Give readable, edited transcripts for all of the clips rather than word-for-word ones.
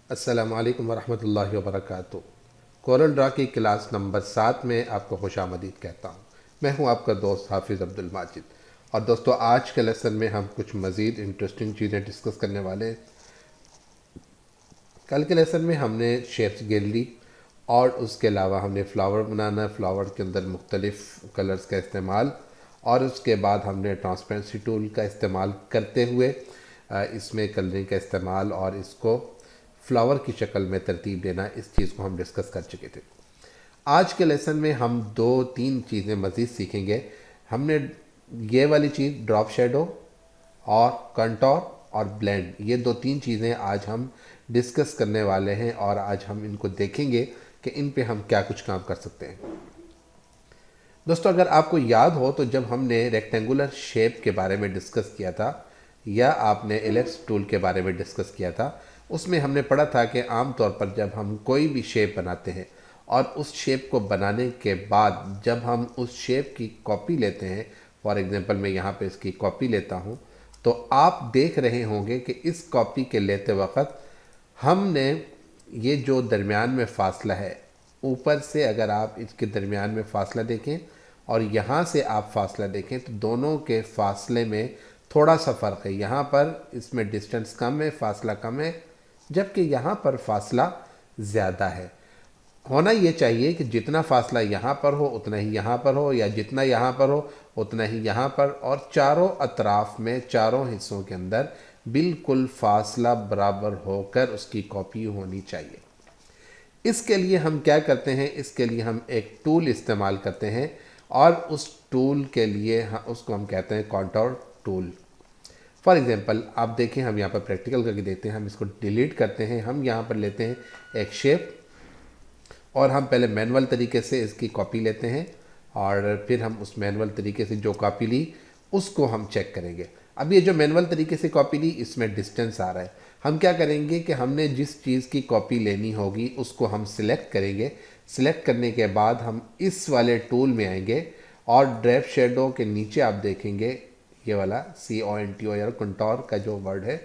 अस्सलामु अलैकुम वरहमतुल्लाहि वबरकातुहू। कोरल ड्रा की क्लास नंबर 7 में आपको खुशामदीद कहता हूँ। मैं हूँ आपका दोस्त हाफिज़ अब्दुल माजिद। और दोस्तों, आज के लेसन में हम कुछ मज़ीद इंटरेस्टिंग चीज़ें डिस्कस करने वाले हैं। कल के लेसन में हमने शेप्स गिन ली और उसके अलावा हमने फ्लावर बनाना, फ्लावर के अंदर मुख्तलिफ़ कलर्स का इस्तेमाल, और उसके बाद हमने ट्रांसपेरेंसी टूल का इस्तेमाल करते हुए इसमें कलरिंग का इस्तेमाल और इसको फ्लावर की शक्ल में तरतीब देना, इस चीज़ को हम डिस्कस कर चुके थे। आज के लेसन में हम दो तीन चीज़ें मज़ीद सीखेंगे। हमने ये वाली चीज़ ड्रॉप शेडो और कंटोर और ब्लेंड, ये दो तीन चीज़ें आज हम डिस्कस करने वाले हैं और आज हम इनको देखेंगे कि इन पे हम क्या कुछ काम कर सकते हैं। दोस्तों, अगर आपको याद हो तो जब हमने रेक्टेंगुलर शेप के बारे में डिस्कस किया था या आपने एलिप्स टूल के बारे में डिस्कस किया था, उसमें हमने पढ़ा था कि आम तौर पर जब हम कोई भी शेप बनाते हैं और उस शेप को बनाने के बाद जब हम उस शेप की कॉपी लेते हैं, फॉर एग्जांपल मैं यहाँ पे इसकी कॉपी लेता हूँ, तो आप देख रहे होंगे कि इस कॉपी के लेते वक्त हमने ये जो दरमियान में फ़ासला है, ऊपर से अगर आप इसके दरमियान में फ़ासला देखें और यहाँ से आप फ़ासला देखें तो दोनों के फ़ासले में थोड़ा सा फ़र्क है। यहाँ पर इसमें डिस्टेंस कम है, फ़ासला कम है, जबकि यहाँ पर फ़ासला ज़्यादा है। होना ये चाहिए कि जितना फ़ासला यहाँ पर हो उतना ही यहाँ पर हो, या जितना यहाँ पर हो उतना ही यहाँ पर, और चारों अतराफ़ में, चारों हिस्सों के अंदर बिल्कुल फ़ासला बराबर होकर उसकी कॉपी होनी चाहिए। इसके लिए हम क्या करते हैं, इसके लिए हम एक टूल इस्तेमाल करते हैं और उस टूल के लिए उसको हम कहते हैं कॉन्टोर टूल। फॉर एग्जांपल आप देखें, हम यहाँ पर प्रैक्टिकल करके देखते हैं। हम इसको डिलीट करते हैं। हम यहाँ पर लेते हैं एक शेप और हम पहले मैनुअल तरीके से इसकी कॉपी लेते हैं और फिर हम उस मैनुअल तरीके से जो कॉपी ली उसको हम चेक करेंगे। अब ये जो मैनुअल तरीके से कॉपी ली, इसमें डिस्टेंस आ रहा है। हम क्या करेंगे कि हमने जिस चीज़ की कॉपी लेनी होगी उसको हम सिलेक्ट करेंगे। सिलेक्ट करने के बाद हम इस वाले टूल में आएंगे और ड्रैप शेडो के नीचे आप देखेंगे ये वाला CONTO या कंटोर का जो वर्ड है,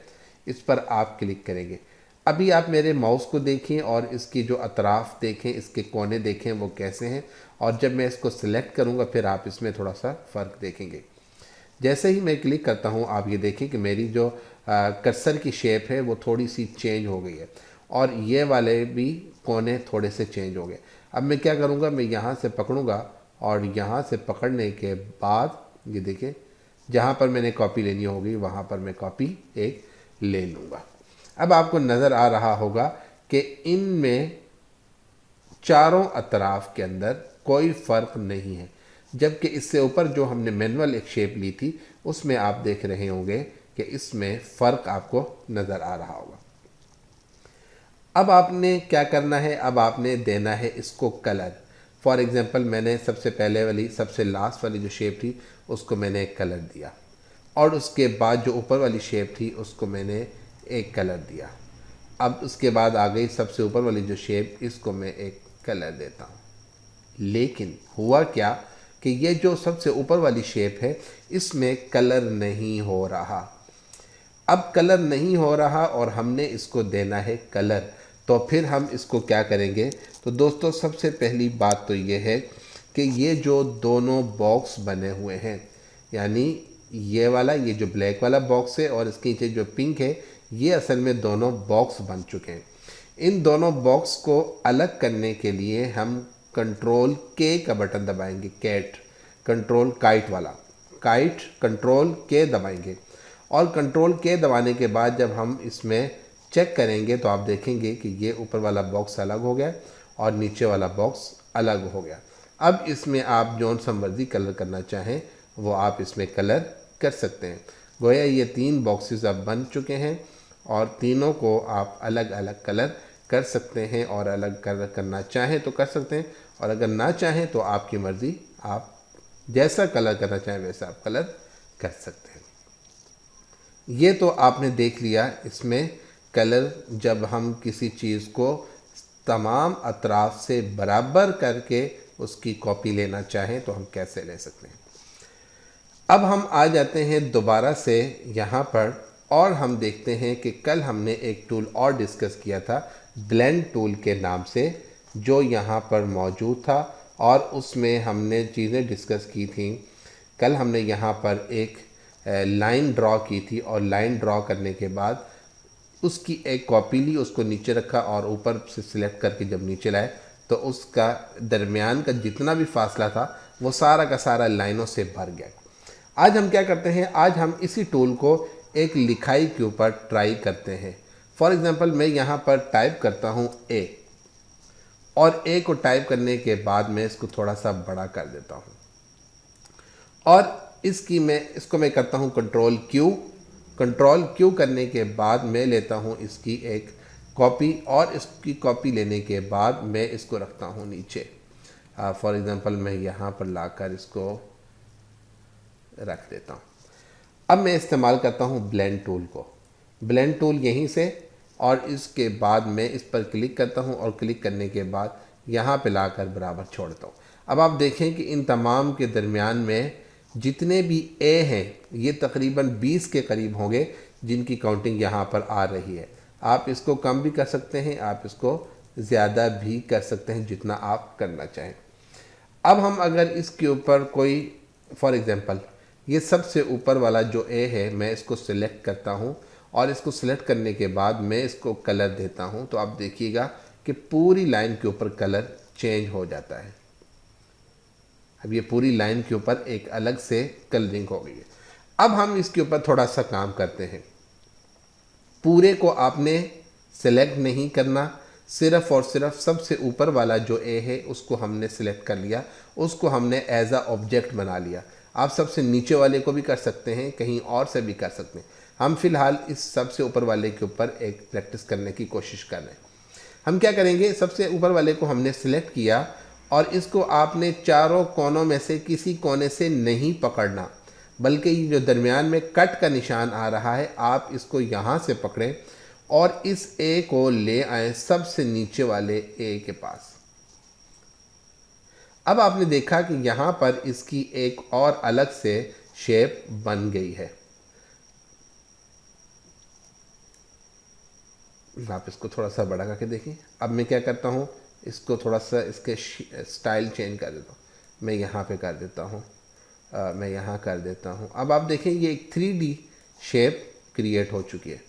इस पर आप क्लिक करेंगे। अभी आप मेरे माउस को देखें और इसकी जो अतराफ़ देखें, इसके कोने देखें वो कैसे हैं, और जब मैं इसको सिलेक्ट करूँगा फिर आप इसमें थोड़ा सा फ़र्क देखेंगे। जैसे ही मैं क्लिक करता हूँ आप ये देखें कि मेरी जो कर्सर की शेप है वो थोड़ी सी चेंज हो गई है और ये वाले भी कोने थोड़े से चेंज हो गए। अब मैं क्या करूँगा, मैं यहाँ से पकड़ूँगा और यहाँ से पकड़ने के बाद ये देखें, जहाँ पर मैंने कॉपी लेनी होगी वहाँ पर मैं कॉपी एक ले लूँगा। अब आपको नज़र आ रहा होगा कि इनमें चारों अतराफ़ के अंदर कोई फ़र्क नहीं है, जबकि इससे ऊपर जो हमने मैनुअल एक शेप ली थी उसमें आप देख रहे होंगे कि इसमें फ़र्क आपको नज़र आ रहा होगा। अब आपने क्या करना है, अब आपने देना है इसको कलर। फॉर एग्ज़ाम्पल मैंने सबसे पहले वाली, सबसे लास्ट वाली जो शेप थी उसको मैंने एक कलर दिया और उसके बाद जो ऊपर वाली शेप थी उसको मैंने एक कलर दिया। अब उसके बाद आ गई सबसे ऊपर वाली जो शेप, इसको मैं एक कलर देता हूँ। लेकिन हुआ क्या कि ये जो सबसे ऊपर वाली शेप है इसमें कलर नहीं हो रहा। अब कलर नहीं हो रहा और हमने इसको देना है कलर, तो फिर हम इसको क्या करेंगे। तो दोस्तों, सबसे पहली बात तो ये है कि ये जो दोनों बॉक्स बने हुए हैं, यानी ये वाला, ये जो ब्लैक वाला बॉक्स है और इसके नीचे जो पिंक है, ये असल में दोनों बॉक्स बन चुके हैं। इन दोनों बॉक्स को अलग करने के लिए हम कंट्रोल के का बटन दबाएंगे, कैट कंट्रोल काइट वाला, काइट कंट्रोल के दबाएंगे और कंट्रोल के दबाने के बाद जब हम इसमें चेक करेंगे तो आप देखेंगे कि ये ऊपर वाला बॉक्स अलग हो गया और नीचे वाला बॉक्स अलग हो गया। अब इसमें आप जौन सा मर्जी कलर करना चाहें वो आप इसमें कलर कर सकते हैं। गोया ये तीन बॉक्सेस अब बन चुके हैं और तीनों को आप अलग अलग कलर कर सकते हैं और अलग कलर करना चाहें तो कर सकते हैं, और अगर ना चाहें तो आपकी मर्ज़ी, आप जैसा कलर करना चाहें वैसा आप कलर कर सकते हैं। ये तो आपने देख लिया इसमें कलर, जब हम किसी चीज़ को तमाम अतराफ़ से बराबर करके उसकी कॉपी लेना चाहें तो हम कैसे ले सकते हैं। अब हम आ जाते हैं दोबारा से यहाँ पर और हम देखते हैं कि कल हमने एक टूल और डिस्कस किया था ब्लेंड टूल के नाम से, जो यहाँ पर मौजूद था, और उसमें हमने चीज़ें डिस्कस की थी। कल हमने यहाँ पर एक लाइन ड्रॉ की थी और लाइन ड्रॉ करने के बाद उसकी एक कॉपी ली, उसको नीचे रखा और ऊपर से सिलेक्ट करके जब नीचे लाए तो उसका दरमियान का जितना भी फासला था वो सारा का सारा लाइनों से भर गया। आज हम क्या करते हैं, आज हम इसी टूल को एक लिखाई के ऊपर ट्राई करते हैं। फॉर एग्जांपल मैं यहाँ पर टाइप करता हूँ ए, और ए को टाइप करने के बाद मैं इसको थोड़ा सा बड़ा कर देता हूँ, और इसको मैं करता हूँ कंट्रोल क्यू करने के बाद मैं लेता हूँ इसकी एक कॉपी, और इसकी कॉपी लेने के बाद मैं इसको रखता हूँ नीचे। फॉर एग्जांपल मैं यहाँ पर लाकर इसको रख देता हूँ। अब मैं इस्तेमाल करता हूँ ब्लेंड टूल को, ब्लेंड टूल यहीं से, और इसके बाद मैं इस पर क्लिक करता हूँ और क्लिक करने के बाद यहाँ पे लाकर बराबर छोड़ता हूँ। अब आप देखें कि इन तमाम के दरमियान में जितने भी ए हैं ये तकरीबन 20 के करीब होंगे जिनकी काउंटिंग यहाँ पर आ रही है। आप इसको कम भी कर सकते हैं, आप इसको ज़्यादा भी कर सकते हैं, जितना आप करना चाहें। अब हम अगर इसके ऊपर कोई, फॉर एग्ज़ाम्पल ये सबसे ऊपर वाला जो ए है, मैं इसको सिलेक्ट करता हूँ, और इसको सिलेक्ट करने के बाद मैं इसको कलर देता हूँ, तो आप देखिएगा कि पूरी लाइन के ऊपर कलर चेंज हो जाता है। अब ये पूरी लाइन के ऊपर एक अलग से कलरिंग हो गई है। अब हम इसके ऊपर थोड़ा सा काम करते हैं। पूरे को आपने सेलेक्ट नहीं करना, सिर्फ और सिर्फ सबसे ऊपर वाला जो ए है उसको हमने सेलेक्ट कर लिया, उसको हमने एज अ ऑब्जेक्ट बना लिया। आप सबसे नीचे वाले को भी कर सकते हैं, कहीं और से भी कर सकते हैं। हम फिलहाल इस सबसे ऊपर वाले के ऊपर एक प्रैक्टिस करने की कोशिश कर रहे हैं। हम क्या करेंगे, सबसे ऊपर वाले को हमने सिलेक्ट किया, और इसको आपने चारों कोनों में से किसी कोने से नहीं पकड़ना, बल्कि ये जो दरमियान में कट का निशान आ रहा है, आप इसको यहाँ से पकड़ें और इस ए को ले आए सबसे नीचे वाले ए के पास। अब आपने देखा कि यहाँ पर इसकी एक और अलग से शेप बन गई है। आप इसको थोड़ा सा बड़ा करके देखिए। अब मैं क्या करता हूँ, इसको थोड़ा सा इसके स्टाइल चेंज कर देता हूँ। मैं यहाँ पे कर देता हूँ, मैं यहाँ कर देता हूँ। अब आप देखें ये एक 3D शेप क्रिएट हो चुकी है।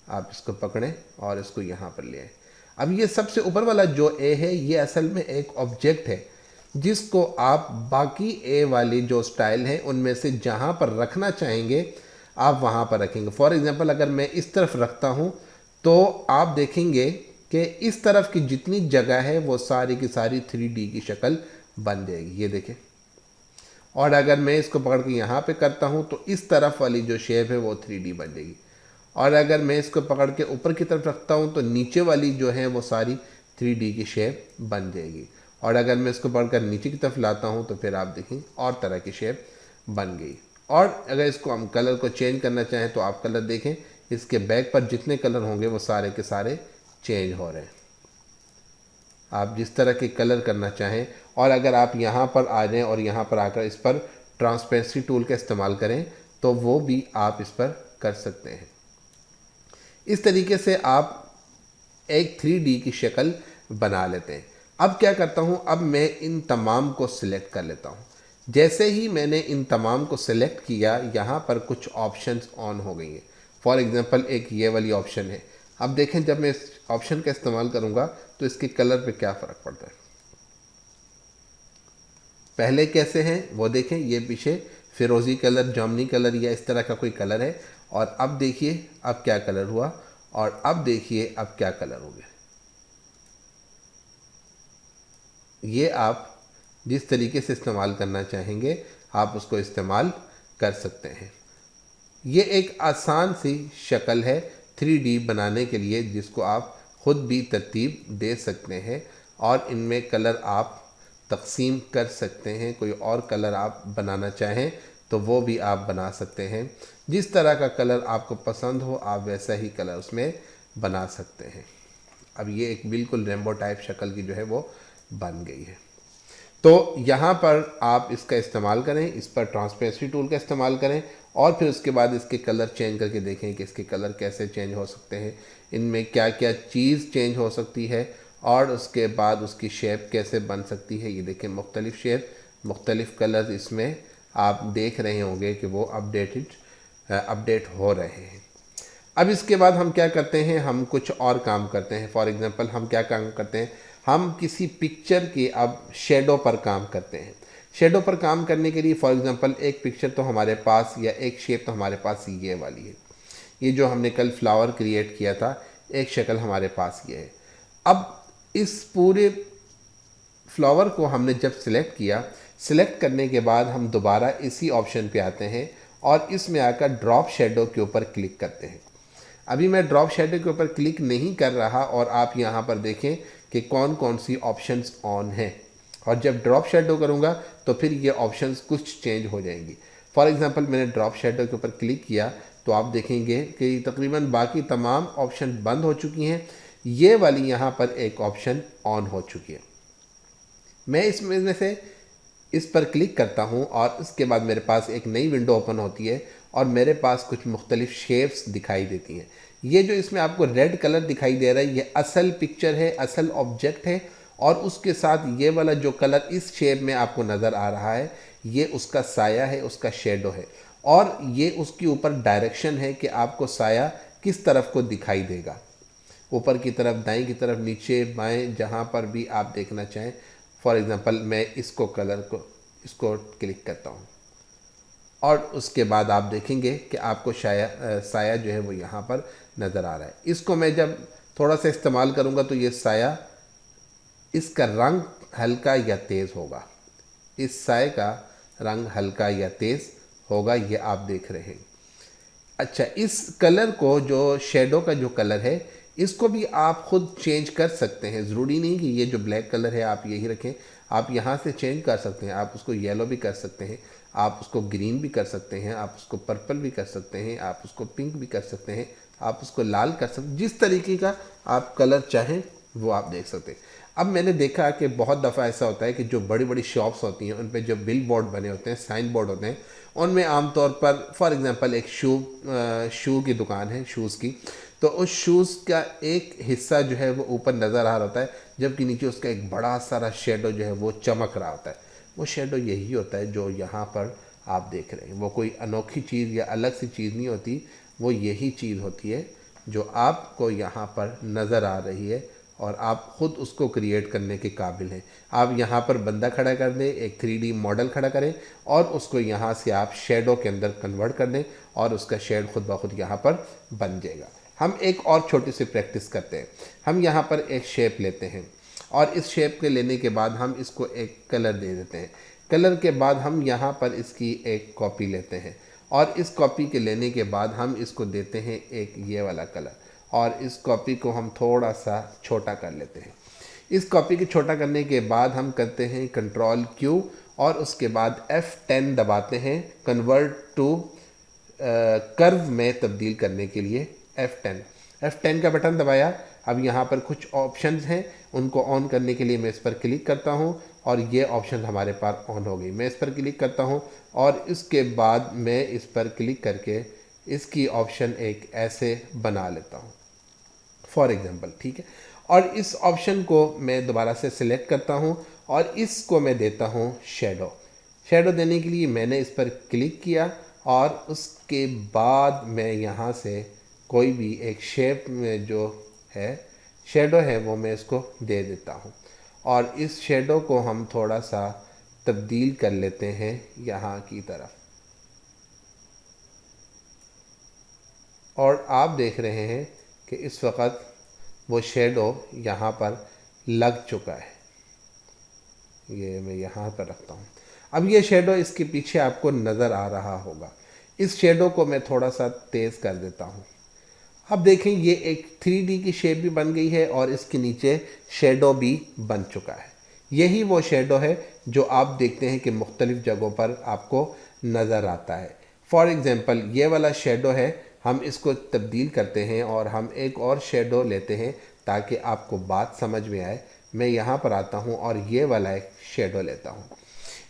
आप इसको पकड़ें और इसको यहाँ पर ले आए। अब ये सबसे ऊपर वाला जो ए है ये असल में एक ऑब्जेक्ट है, जिसको आप बाकी ए वाली जो स्टाइल है उनमें से जहाँ पर रखना चाहेंगे आप वहाँ पर रखेंगे। फॉर एग्जांपल अगर मैं इस तरफ रखता हूँ तो आप देखेंगे कि इस तरफ की जितनी जगह है वो सारी की सारी 3D की शक्ल बन जाएगी, ये देखें। और अगर मैं इसको पकड़ के यहाँ पे करता हूँ तो इस तरफ वाली जो शेप है वो 3D बन जाएगी। और अगर मैं इसको पकड़ के ऊपर की तरफ रखता हूँ तो नीचे वाली जो है वो सारी 3D की शेप बन जाएगी। और अगर मैं इसको पकड़ कर नीचे की तरफ लाता हूँ तो फिर आप देखें और तरह की शेप बन गई। और अगर इसको हम कलर को चेंज करना चाहें तो आप कलर देखें, इसके बैक पर जितने कलर होंगे वो सारे के सारे चेंज हो रहे हैं। आप जिस तरह के कलर करना चाहें, और अगर आप यहाँ पर आ जाएं और यहाँ पर आकर इस पर ट्रांसपेरेंसी टूल का इस्तेमाल करें तो वो भी आप इस पर कर सकते हैं। इस तरीके से आप एक 3D की शक्ल बना लेते हैं। अब क्या करता हूँ, अब मैं इन तमाम को सिलेक्ट कर लेता हूँ। जैसे ही मैंने इन तमाम को सिलेक्ट किया, यहाँ पर कुछ ऑप्शंस ऑन हो गई हैं। फॉर एग्जांपल एक ये वाली ऑप्शन है। अब देखें जब मैं इस ऑप्शन का इस्तेमाल करूँगा तो इसके कलर पे क्या फ़र्क पड़ता है। पहले कैसे हैं वो देखें, ये पीछे फिरोज़ी कलर, जामुनी कलर या इस तरह का कोई कलर है, और अब देखिए अब क्या कलर हुआ, और अब देखिए अब क्या कलर हो गया। ये आप जिस तरीके से इस्तेमाल करना चाहेंगे आप उसको इस्तेमाल कर सकते हैं। ये एक आसान सी शक्ल है 3D बनाने के लिए, जिसको आप ख़ुद भी तरतीब दे सकते हैं, और इनमें कलर आप तकसीम कर सकते हैं। कोई और कलर आप बनाना चाहें तो वो भी आप बना सकते हैं। जिस तरह का कलर आपको पसंद हो आप वैसा ही कलर उसमें बना सकते हैं। अब ये एक बिल्कुल रेनबो टाइप शक्ल की जो है वो बन गई है। तो यहाँ पर आप इसका इस्तेमाल करें, इस पर ट्रांसपेरेंसी टूल का इस्तेमाल करें और फिर उसके बाद इसके कलर चेंज करके देखें कि इसके कलर कैसे चेंज हो सकते हैं, इनमें क्या क्या चीज़ चेंज हो सकती है और उसके बाद उसकी शेप कैसे बन सकती है। ये देखें मुख्तलिफ़ शेप, मुख्तलिफ़ कलर इसमें आप देख रहे होंगे कि वो अपडेट हो रहे हैं। अब इसके बाद हम क्या करते हैं, हम कुछ और काम करते हैं। फॉर एग्ज़ाम्पल हम क्या काम करते हैं, हम किसी पिक्चर के अब शेडो पर काम करते हैं। शेडो पर काम करने के लिए फॉर एग्ज़ाम्पल एक पिक्चर तो हमारे पास या एक शेप तो हमारे पास ये वाली है, ये जो हमने कल फ्लावर क्रिएट किया था, एक शक्ल हमारे पास ये है। अब इस पूरे फ्लावर को हमने जब सिलेक्ट किया, सिलेक्ट करने के बाद हम दोबारा इसी ऑप्शन पे आते हैं और इसमें आकर ड्रॉप शेडो के ऊपर क्लिक करते हैं। अभी मैं ड्रॉप शेडो के ऊपर क्लिक नहीं कर रहा और आप यहाँ पर देखें कि कौन कौन सी ऑप्शंस ऑन हैं, और जब ड्रॉप शेडो करूँगा तो फिर ये ऑप्शंस कुछ चेंज हो जाएंगी। फॉर एग्ज़ाम्पल मैंने ड्रॉप शेडो के ऊपर क्लिक किया तो आप देखेंगे कि तकरीबन बाकी तमाम ऑप्शन बंद हो चुकी हैं, ये वाली यहाँ पर एक ऑप्शन ऑन हो चुकी है। मैं इसमें से इस पर क्लिक करता हूँ और इसके बाद मेरे पास एक नई विंडो ओपन होती है और मेरे पास कुछ मुख्तलिफ शेप्स दिखाई देती हैं। ये जो इसमें आपको रेड कलर दिखाई दे रहा है, ये असल पिक्चर है, असल ऑब्जेक्ट है, और उसके साथ ये वाला जो कलर इस शेप में आपको नज़र आ रहा है, ये उसका साया है, उसका शेडो है, और ये उसके ऊपर डायरेक्शन है कि आपको साया किस तरफ को दिखाई देगा, ऊपर की तरफ, दाएं की तरफ, नीचे, बाएं, जहाँ पर भी आप देखना चाहें। फॉर एग्ज़ाम्पल मैं इसको इसको क्लिक करता हूँ और उसके बाद आप देखेंगे कि आपको साया जो है वो यहाँ पर नज़र आ रहा है। इसको मैं जब थोड़ा सा इस्तेमाल करूँगा तो ये साया, इसका रंग हल्का या तेज़ होगा, इस साए का रंग हल्का या तेज़ होगा, ये आप देख रहे हैं। अच्छा, इस कलर को, जो शेडो का जो कलर है, इसको भी आप खुद चेंज कर सकते हैं। ज़रूरी नहीं कि ये जो ब्लैक कलर है आप यही रखें, आप यहाँ से चेंज कर सकते हैं। आप उसको येलो भी कर सकते हैं, आप उसको ग्रीन भी कर सकते हैं, आप उसको पर्पल भी कर सकते हैं, आप उसको पिंक भी कर सकते हैं, आप उसको लाल कर सकते हैं। जिस तरीके का आप कलर चाहें वो आप देख सकते हैं। अब मैंने देखा कि बहुत दफ़ा ऐसा होता है कि जो बड़ी बड़ी शॉप्स होती हैं उन पे जो बिल बोर्ड बने होते हैं, साइन बोर्ड होते हैं, उनमें आमतौर पर फॉर एग्ज़ाम्पल एक शू की दुकान है, शूज़ की, तो उस शूज़ का एक हिस्सा जो है वो ऊपर नज़र आ रहा होता है, जबकि नीचे उसका एक बड़ा सारा शेडो जो है वो चमक रहा होता है। वो शेडो यही होता है जो यहाँ पर आप देख रहे हैं। वो कोई अनोखी चीज़ या अलग सी चीज़ नहीं होती, वो यही चीज़ होती है जो आपको यहाँ पर नज़र आ रही है और आप ख़ुद उसको क्रिएट करने के काबिल हैं। आप यहाँ पर बंदा खड़ा कर दें, एक 3D मॉडल खड़ा करें और उसको यहाँ से आप शेडो के अंदर कन्वर्ट कर दें और उसका शेड खुद ब खुद यहाँ पर बन जाएगा। हम एक और छोटी सी प्रैक्टिस करते हैं। हम यहाँ पर एक शेप लेते हैं और इस शेप के लेने के बाद हम इसको एक कलर दे देते हैं। कलर के बाद हम यहाँ पर इसकी एक कॉपी लेते हैं और इस कॉपी के लेने के बाद हम इसको देते हैं एक ये वाला कलर, और इस कॉपी को हम थोड़ा सा छोटा कर लेते हैं। इस कॉपी को छोटा करने के बाद हम करते हैं Ctrl Q और उसके बाद F10 दबाते हैं कन्वर्ट टू कर्व में तब्दील करने के लिए। F10 का बटन दबाया। अब यहाँ पर कुछ ऑप्शंस हैं, उनको ऑन करने के लिए मैं इस पर क्लिक करता हूँ और ये ऑप्शन हमारे पास ऑन हो गई। मैं इस पर क्लिक करता हूँ और इसके बाद मैं इस पर क्लिक करके इसकी ऑप्शन एक ऐसे बना लेता हूँ फॉर एग्ज़ाम्पल, ठीक है। और इस ऑप्शन को मैं दोबारा से सिलेक्ट करता हूँ और इसको मैं देता हूँ शेडो देने के लिए मैंने इस पर क्लिक किया और उसके बाद मैं यहाँ से कोई भी एक शेप में जो है शेडो है वो मैं इसको दे देता हूँ और इस शेडो को हम थोड़ा सा तब्दील कर लेते हैं यहाँ की तरफ, और आप देख रहे हैं कि इस वक्त वो शेडो यहाँ पर लग चुका है। ये मैं यहाँ पर रखता हूँ। अब ये शेडो इसके पीछे आपको नज़र आ रहा होगा। इस शेडो को मैं थोड़ा सा तेज़ कर देता हूँ। अब देखें ये एक 3D की शेप भी बन गई है और इसके नीचे शेडो भी बन चुका है। यही वो शेडो है जो आप देखते हैं कि मुख्तलिफ़ जगहों पर आपको नज़र आता है। फॉर एग्ज़ाम्पल ये वाला शेडो है, हम इसको तब्दील करते हैं और हम एक और शेडो लेते हैं ताकि आपको बात समझ में आए। मैं यहाँ पर आता हूँ और ये वाला एक शेडो लेता हूँ।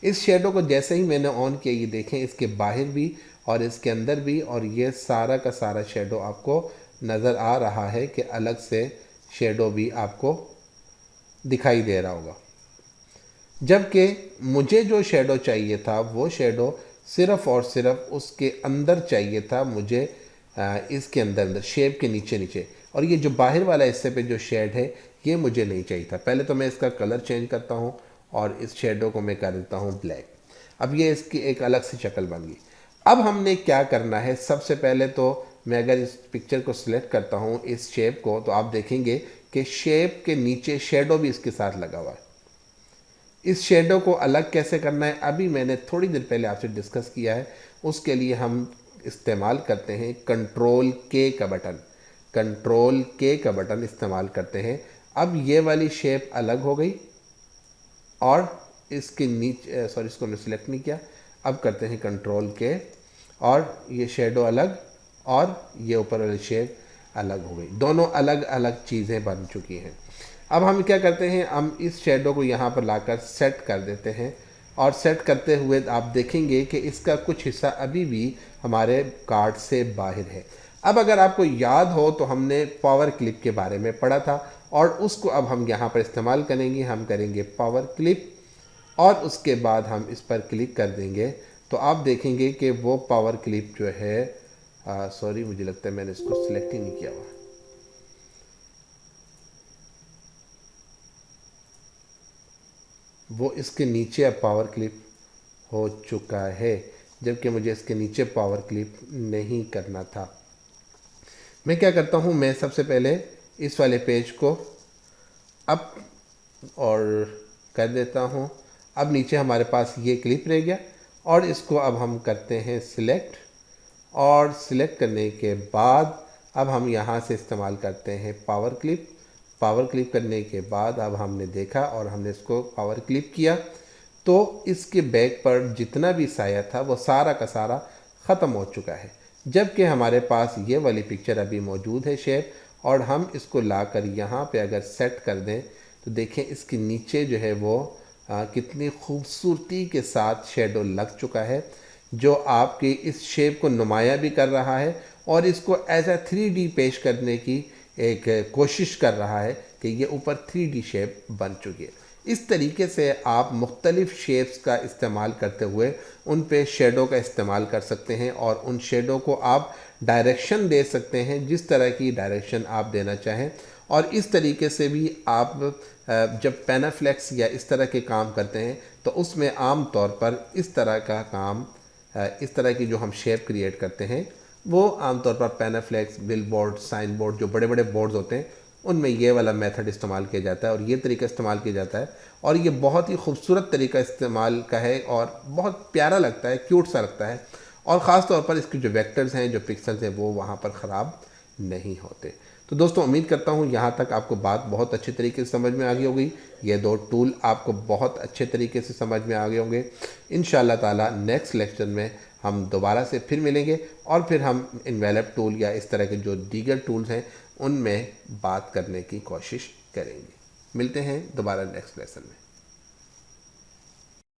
इस शेडो को जैसे ही मैंने ऑन किया, ये देखें इसके बाहर भी और इसके अंदर भी, और ये सारा का सारा शेडो आपको नज़र आ रहा है कि अलग से शेडो भी आपको दिखाई दे रहा होगा। जबकि मुझे जो शेडो चाहिए था वो शेडो सिर्फ़ और सिर्फ उसके अंदर चाहिए था, मुझे इसके अंदर शेप के नीचे नीचे, और ये जो बाहर वाला हिस्से पे जो शेड है ये मुझे नहीं चाहिए था। पहले तो मैं इसका कलर चेंज करता हूँ और इस शेडो को मैं कर देता हूँ ब्लैक। अब ये इसकी एक अलग सी शक्ल बन गई। अब हमने क्या करना है, सबसे पहले तो मैं अगर इस पिक्चर को सिलेक्ट करता हूँ, इस शेप को, तो आप देखेंगे कि शेप के नीचे शेडो भी इसके साथ लगा हुआ है। इस शेडो को अलग कैसे करना है अभी मैंने थोड़ी देर पहले आपसे डिस्कस किया है। उसके लिए हम इस्तेमाल करते हैं कंट्रोल के का बटन। कंट्रोल के का बटन इस्तेमाल करते हैं। अब ये वाली शेप अलग हो गई और इसके नीचे इसको हमने सिलेक्ट नहीं किया। अब करते हैं कंट्रोल के और ये शेडो अलग और ये ऊपर वाली शेप अलग हो गई। दोनों अलग अलग चीज़ें बन चुकी हैं। अब हम क्या करते हैं, हम इस शेडो को यहाँ पर लाकर सेट कर देते हैं और सेट करते हुए आप देखेंगे कि इसका कुछ हिस्सा अभी भी हमारे कार्ड से बाहर है। अब अगर आपको याद हो तो हमने पावर क्लिप के बारे में पढ़ा था और उसको अब हम यहाँ पर इस्तेमाल करेंगे। हम करेंगे पावर क्लिप और उसके बाद हम इस पर क्लिक कर देंगे तो आप देखेंगे कि वो पावर क्लिप जो है, सॉरी मुझे लगता है मैंने इसको सिलेक्ट ही नहीं किया हुआ। वो इसके नीचे अब पावर क्लिप हो चुका है, जबकि मुझे इसके नीचे पावर क्लिप नहीं करना था। मैं क्या करता हूँ, मैं सबसे पहले इस वाले पेज को अप और कर देता हूँ। अब नीचे हमारे पास ये क्लिप रह गया और इसको अब हम करते हैं सिलेक्ट, और सिलेक्ट करने के बाद अब हम यहाँ से इस्तेमाल करते हैं पावर क्लिप। पावर क्लिप करने के बाद अब हमने देखा और हमने इसको पावर क्लिप किया तो इसके बैक पर जितना भी साया था वो सारा का सारा ख़त्म हो चुका है, जबकि हमारे पास ये वाली पिक्चर अभी मौजूद है शेप। और हम इसको लाकर यहाँ पे अगर सेट कर दें तो देखें इसके नीचे जो है वो कितनी खूबसूरती के साथ शेडो लग चुका है, जो आपकी इस शेप को नुमाया भी कर रहा है और इसको एज ए 3D पेश करने की एक कोशिश कर रहा है कि ये ऊपर 3D शेप बन चुकी है। इस तरीके से आप मुख्तलिफ़ शेप्स का इस्तेमाल करते हुए उन पे शेडो का इस्तेमाल कर सकते हैं और उन शेडो को आप डायरेक्शन दे सकते हैं जिस तरह की डायरेक्शन आप देना चाहें। और इस तरीके से भी आप जब पेनाफ्लेक्स या इस तरह के काम करते हैं तो उसमें आम तौर पर इस तरह का काम, इस तरह की जो हम शेप क्रिएट करते हैं वो आमतौर पर पेनाफ्लेक्स, बिल बोर्ड, साइन बोर्ड, जो बड़े बड़े बोर्ड्स होते हैं उनमें ये वाला मेथड इस्तेमाल किया जाता है और ये तरीका इस्तेमाल किया जाता है। और ये बहुत ही खूबसूरत तरीका इस्तेमाल का है और बहुत प्यारा लगता है, क्यूट सा लगता है। और ख़ास तौर पर इसके जो वेक्टर्स हैं, जो पिक्सल्स हैं, वो वहाँ पर ख़राब नहीं होते। तो दोस्तों उम्मीद करता हूँ यहाँ तक आपको बात बहुत अच्छे तरीके से समझ में आ गई होगी। ये दो टूल आपको बहुत अच्छे तरीके से समझ में आ गए होंगे। इंशाअल्लाह ताला नेक्स्ट लेक्चर में हम दोबारा से फिर मिलेंगे और फिर हम इन्वेलप टूल या इस तरह के जो दीगर टूल्स हैं उनमें बात करने की कोशिश करेंगे। मिलते हैं दोबारा नेक्स्ट लेसन में।